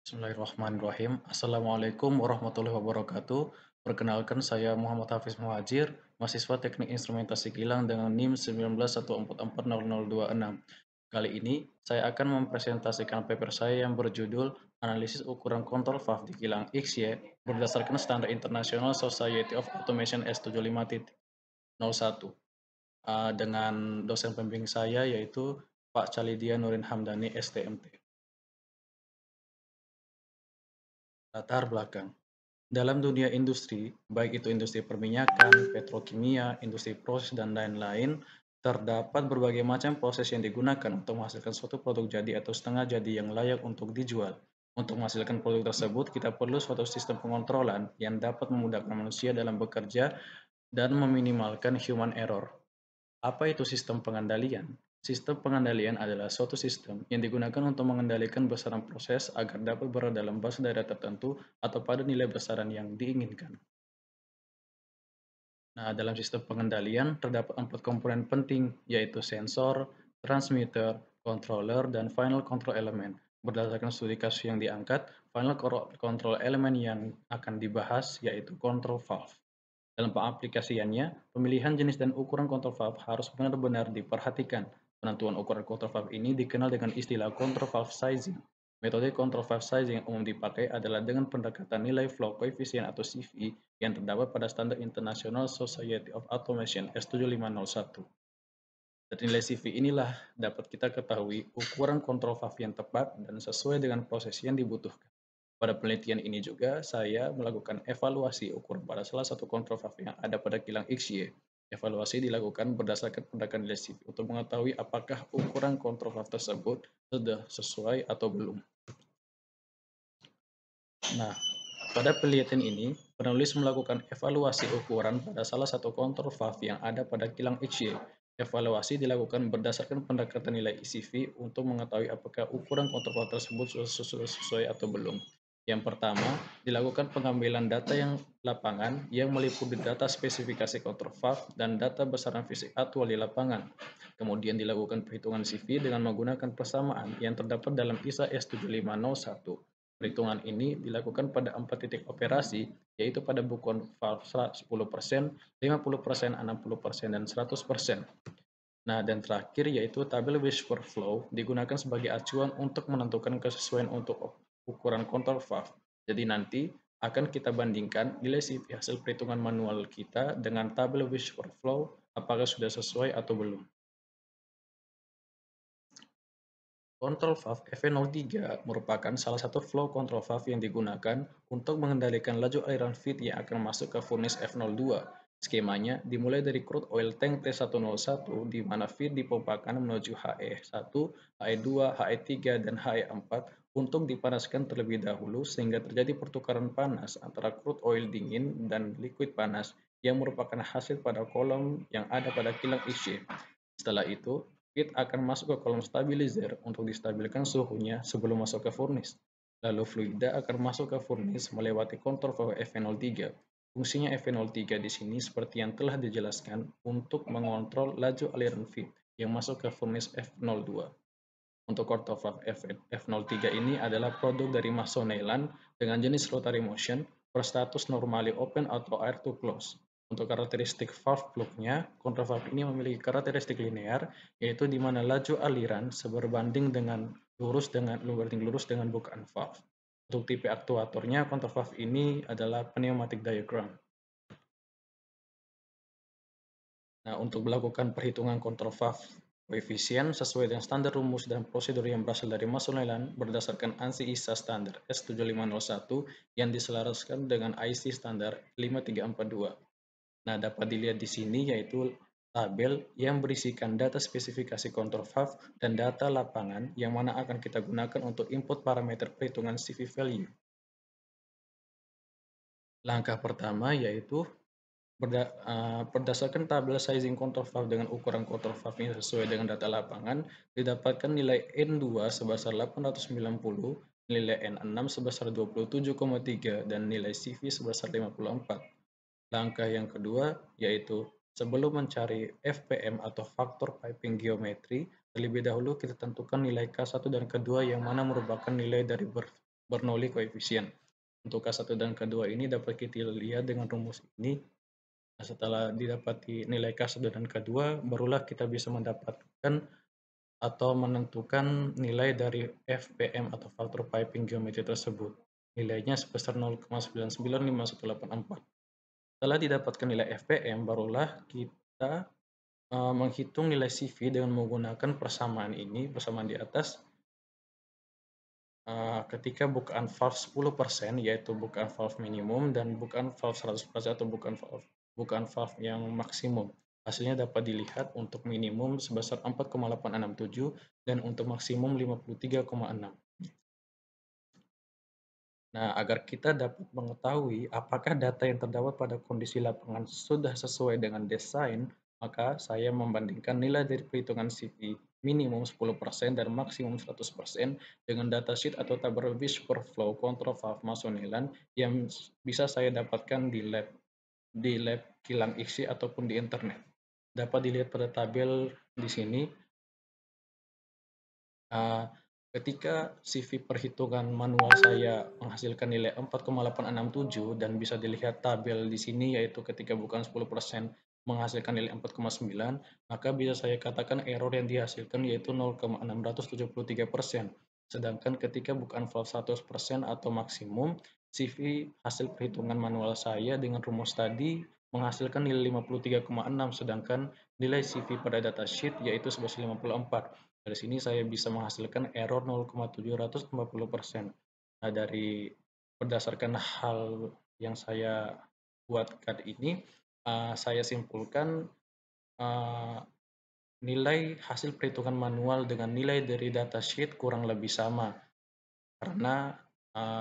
Bismillahirrahmanirrahim. Assalamualaikum warahmatullahi wabarakatuh. Perkenalkan saya Muhammad Hafiz Muhajir, mahasiswa Teknik Instrumentasi Kilang dengan NIM 19144026. Kali ini saya akan mempresentasikan paper saya yang berjudul Analisis Ukuran Kontrol Valve di Kilang XY berdasarkan Standar International Society of Automation S75.01 dengan dosen pembimbing saya yaitu Pak Chalidia Nurin Hamdani STMT. Latar belakang. Dalam dunia industri, baik itu industri perminyakan, petrokimia, industri proses, dan lain-lain, terdapat berbagai macam proses yang digunakan untuk menghasilkan suatu produk jadi atau setengah jadi yang layak untuk dijual. Untuk menghasilkan produk tersebut, kita perlu suatu sistem pengontrolan yang dapat memudahkan manusia dalam bekerja dan meminimalkan human error. Apa itu sistem pengendalian? Sistem pengendalian adalah suatu sistem yang digunakan untuk mengendalikan besaran proses agar dapat berada dalam base data tertentu atau pada nilai besaran yang diinginkan. Nah, dalam sistem pengendalian terdapat 4 komponen penting, yaitu sensor, transmitter, controller, dan final control element. Berdasarkan studi kasus yang diangkat, final control element yang akan dibahas yaitu control valve. Dalam pengaplikasiannya, pemilihan jenis dan ukuran control valve harus benar-benar diperhatikan. Penentuan ukuran control valve ini dikenal dengan istilah control valve sizing. Metode control valve sizing yang umum dipakai adalah dengan pendekatan nilai flow coefficient atau CV yang terdapat pada Standar International Society of Automation S7501. Dari nilai CV inilah dapat kita ketahui ukuran kontrol valve yang tepat dan sesuai dengan proses yang dibutuhkan. Pada penelitian ini juga, saya melakukan evaluasi ukuran pada salah satu kontrol valve yang ada pada kilang XY. Evaluasi dilakukan berdasarkan pendekatan nilai CV untuk mengetahui apakah ukuran kontrol valve tersebut sudah sesuai atau belum. Nah, pada penelitian ini, penulis melakukan evaluasi ukuran pada salah satu kontrol valve yang ada pada kilang XY. Evaluasi dilakukan berdasarkan pendekatan nilai ECV untuk mengetahui apakah ukuran kontrol valve tersebut sudah sesuai atau belum. Yang pertama, dilakukan pengambilan data yang lapangan yang meliputi data spesifikasi kontrol valve dan data besaran fisik aktual di lapangan. Kemudian dilakukan perhitungan CV dengan menggunakan persamaan yang terdapat dalam ISA S7501. Perhitungan ini dilakukan pada 4 titik operasi, yaitu pada bukuan valve 10%, 50%, 60%, dan 100%. Nah, dan terakhir yaitu tabel Whisper Flow digunakan sebagai acuan untuk menentukan kesesuaian untuk ukuran kontrol valve. Jadi nanti akan kita bandingkan nilai CV hasil perhitungan manual kita dengan tabel Whisper Flow apakah sudah sesuai atau belum. Kontrol valve EV03 merupakan salah satu flow control valve yang digunakan untuk mengendalikan laju aliran feed yang akan masuk ke furnace F02. Skemanya dimulai dari crude oil tank T101 di mana feed dipompakan menuju HE1, HE2, HE3, dan HE4 untuk dipanaskan terlebih dahulu sehingga terjadi pertukaran panas antara crude oil dingin dan liquid panas yang merupakan hasil pada kolom yang ada pada kilang isi. Setelah itu, feed akan masuk ke kolom stabilizer untuk distabilkan suhunya sebelum masuk ke furnace. Lalu fluida akan masuk ke furnace melewati kontrol valve EV03. Fungsinya EV03 di sini seperti yang telah dijelaskan untuk mengontrol laju aliran feed yang masuk ke furnace F02. Untuk kontrol valve F03 ini adalah produk dari Masonelan dengan jenis rotary motion berstatus normally open atau air to close. Untuk karakteristik valve plug-nya, kontrol valve ini memiliki karakteristik linear, yaitu di mana laju aliran berbanding lurus dengan bukaan valve. Untuk tipe aktuatornya, kontrol valve ini adalah pneumatic diagram. Nah, untuk melakukan perhitungan kontrol valve koefisien sesuai dengan standar rumus dan prosedur yang berasal dari Masonelan berdasarkan ANSI ISA standar S7501 yang diselaraskan dengan IC standar 5342. Nah, dapat dilihat di sini yaitu tabel yang berisikan data spesifikasi kontrol valve dan data lapangan yang mana akan kita gunakan untuk input parameter perhitungan CV value. Langkah pertama yaitu berdasarkan tabel sizing control valve dengan ukuran control valve sesuai dengan data lapangan, didapatkan nilai N2 sebesar 890, nilai N6 sebesar 27,3, dan nilai CV sebesar 54. Langkah yang kedua yaitu sebelum mencari FPM atau faktor piping geometri, terlebih dahulu kita tentukan nilai K1 dan K2 yang mana merupakan nilai dari Bernoulli koefisien. Untuk K1 dan K2 ini dapat kita lihat dengan rumus ini. Nah, setelah didapati nilai K1 dan K2, barulah kita bisa mendapatkan atau menentukan nilai dari FPM atau faktor piping geometri tersebut. Nilainya sebesar 0,995184. Setelah didapatkan nilai FPM, barulah kita menghitung nilai CV dengan menggunakan persamaan ini, persamaan di atas. Ketika bukaan valve 10%, yaitu bukaan valve minimum, dan bukaan valve 100% atau bukaan valve yang maksimum. Hasilnya dapat dilihat untuk minimum sebesar 4,867 dan untuk maksimum 53,6. Nah, agar kita dapat mengetahui apakah data yang terdapat pada kondisi lapangan sudah sesuai dengan desain, maka saya membandingkan nilai dari perhitungan CV minimum 10% dan maksimum 100% dengan datasheet atau tabel Whisper Flow Control Valve Masonilan yang bisa saya dapatkan di lab kilang IXI ataupun di internet. Dapat dilihat pada tabel di sini. Ketika CV perhitungan manual saya menghasilkan nilai 4,867 dan bisa dilihat tabel di sini, yaitu ketika bukan 10% menghasilkan nilai 4,9, maka bisa saya katakan error yang dihasilkan yaitu 0,673%. Sedangkan ketika bukan valve 100% atau maksimum, CV hasil perhitungan manual saya dengan rumus tadi menghasilkan nilai 53,6, sedangkan nilai CV pada datasheet yaitu sebesar 54. Dari sini saya bisa menghasilkan error 0,740%. Nah, berdasarkan hal yang saya buatkan ini, saya simpulkan nilai hasil perhitungan manual dengan nilai dari datasheet kurang lebih sama karena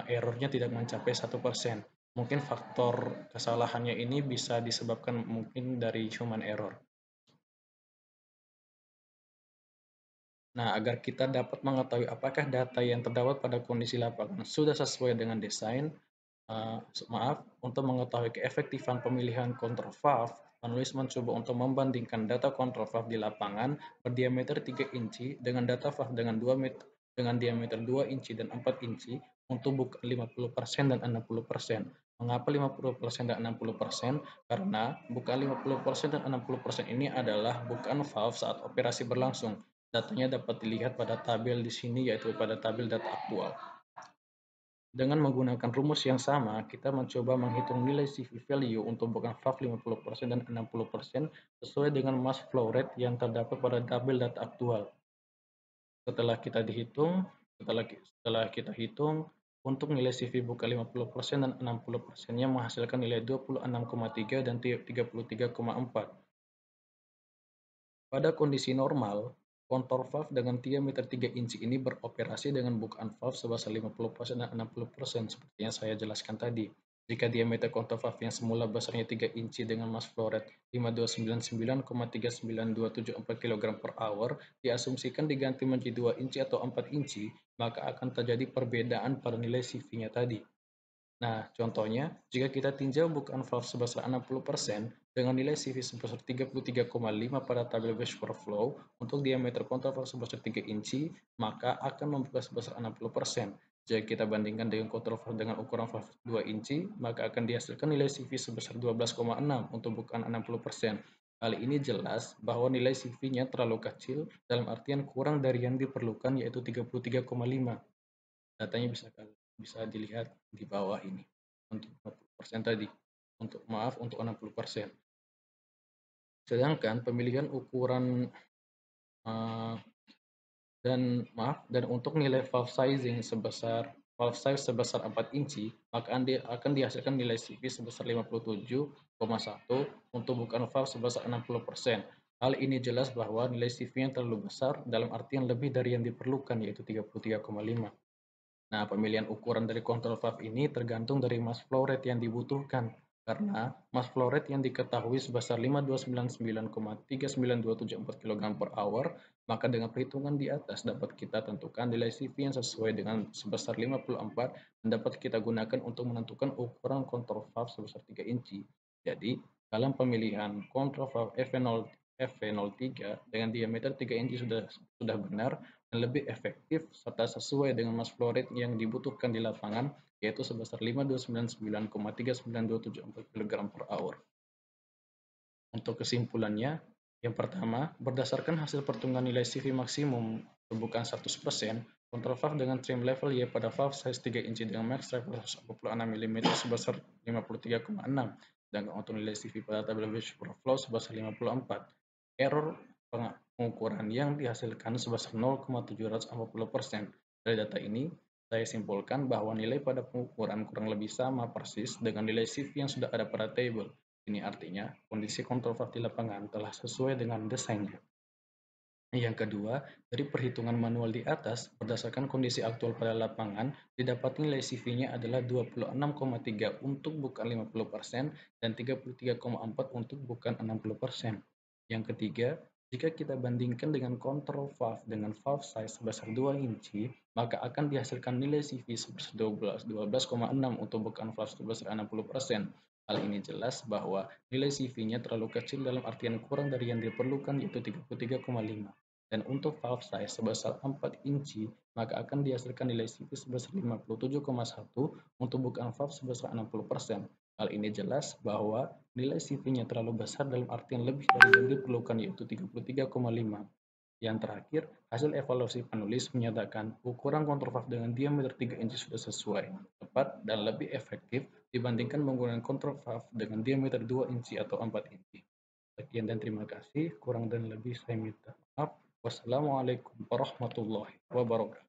errornya tidak mencapai 1%. Mungkin faktor kesalahannya ini bisa disebabkan mungkin dari human error. Nah, agar kita dapat mengetahui apakah data yang terdapat pada kondisi lapangan sudah sesuai dengan desain, untuk mengetahui keefektifan pemilihan control valve, penulis mencoba untuk membandingkan data control valve di lapangan berdiameter 3 inci dengan data valve dengan diameter 2 inci dan 4 inci untuk bukaan 50% dan 60%. Mengapa 50% dan 60%? Karena bukaan 50% dan 60% ini adalah bukaan valve saat operasi berlangsung. Datanya dapat dilihat pada tabel di sini, yaitu pada tabel data aktual. Dengan menggunakan rumus yang sama, kita mencoba menghitung nilai CV value untuk bukaan valve 50% dan 60% sesuai dengan mass flow rate yang terdapat pada tabel data aktual. Setelah kita hitung, untuk nilai CV buka 50% dan 60%-nya menghasilkan nilai 26,3 dan 33,4. Pada kondisi normal, kontor valve dengan diameter 3 inci ini beroperasi dengan bukaan valve sebesar 50% dan 60% seperti yang saya jelaskan tadi. Jika diameter kontor valve yang semula besarnya 3 inci dengan mass flow rate 5299,39274 kg per hour diasumsikan diganti menjadi 2 inci atau 4 inci, maka akan terjadi perbedaan pada nilai CV-nya tadi. Nah, contohnya, jika kita tinjau bukaan valve sebesar 60% dengan nilai CV sebesar 33,5 pada tabel Whisper Flow untuk diameter kontur valve sebesar 3 inci, maka akan membuka sebesar 60%. Jika kita bandingkan dengan kontur valve dengan ukuran valve 2 inci, maka akan dihasilkan nilai CV sebesar 12,6 untuk bukaan 60%. Hal ini jelas bahwa nilai CV-nya terlalu kecil dalam artian kurang dari yang diperlukan, yaitu 33,5. Datanya bisa dilihat di bawah ini untuk 40% tadi. Untuk 60%. Sedangkan pemilihan ukuran dan untuk nilai valve size sebesar 4 inci, maka akan dihasilkan nilai CV sebesar 57,1 untuk bukaan valve sebesar 60%. Hal ini jelas bahwa nilai CV yang terlalu besar dalam artian lebih dari yang diperlukan, yaitu 33,5. Nah, pemilihan ukuran dari control valve ini tergantung dari mass flow rate yang dibutuhkan. Karena mass flow rate yang diketahui sebesar 5299,39274 kg per hour, maka dengan perhitungan di atas dapat kita tentukan nilai CV yang sesuai dengan sebesar 54 dan dapat kita gunakan untuk menentukan ukuran control valve sebesar 3 inci. Jadi, dalam pemilihan control valve FV03 dengan diameter 3 inci sudah benar, dan lebih efektif serta sesuai dengan mass flow rate yang dibutuhkan di lapangan, yaitu sebesar 5.299,39274 kg per hour. Untuk kesimpulannya, yang pertama, berdasarkan hasil pertemuan nilai CV maksimum bukan 100%, control valve dengan trim level Y pada valve size 3 inci dengan max drive 146 mm sebesar 53,6, sedangkan untuk nilai CV pada tabel Welch per flow sebesar 54. Error pengukuran yang dihasilkan sebesar 0,740%. Dari data ini, saya simpulkan bahwa nilai pada pengukuran kurang lebih sama persis dengan nilai CV yang sudah ada pada tabel. Ini artinya kondisi kontrol valve di lapangan telah sesuai dengan desainnya. Yang kedua, dari perhitungan manual di atas, berdasarkan kondisi aktual pada lapangan, didapati nilai CV-nya adalah 26,3 untuk bukan 50% dan 33,4 untuk bukan 60%. Yang ketiga, jika kita bandingkan dengan kontrol valve dengan valve size sebesar 2 inci, maka akan dihasilkan nilai CV sebesar 12,6 untuk bukan valve sebesar 60%. Hal ini jelas bahwa nilai CV-nya terlalu kecil dalam artian kurang dari yang diperlukan, yaitu 33,5. Dan untuk valve size sebesar 4 inci, maka akan dihasilkan nilai CV sebesar 57,1 untuk bukan valve sebesar 60%. Hal ini jelas bahwa nilai CV-nya terlalu besar dalam artian lebih dari yang diperlukan, yaitu 33,5. Yang terakhir, hasil evaluasi penulis menyatakan ukuran kontrol valve dengan diameter 3 inci sudah sesuai, tepat, dan lebih efektif dibandingkan menggunakan kontrol valve dengan diameter 2 inci atau 4 inci. Sekian dan terima kasih, kurang dan lebih saya minta maaf. Wassalamualaikum warahmatullahi wabarakatuh.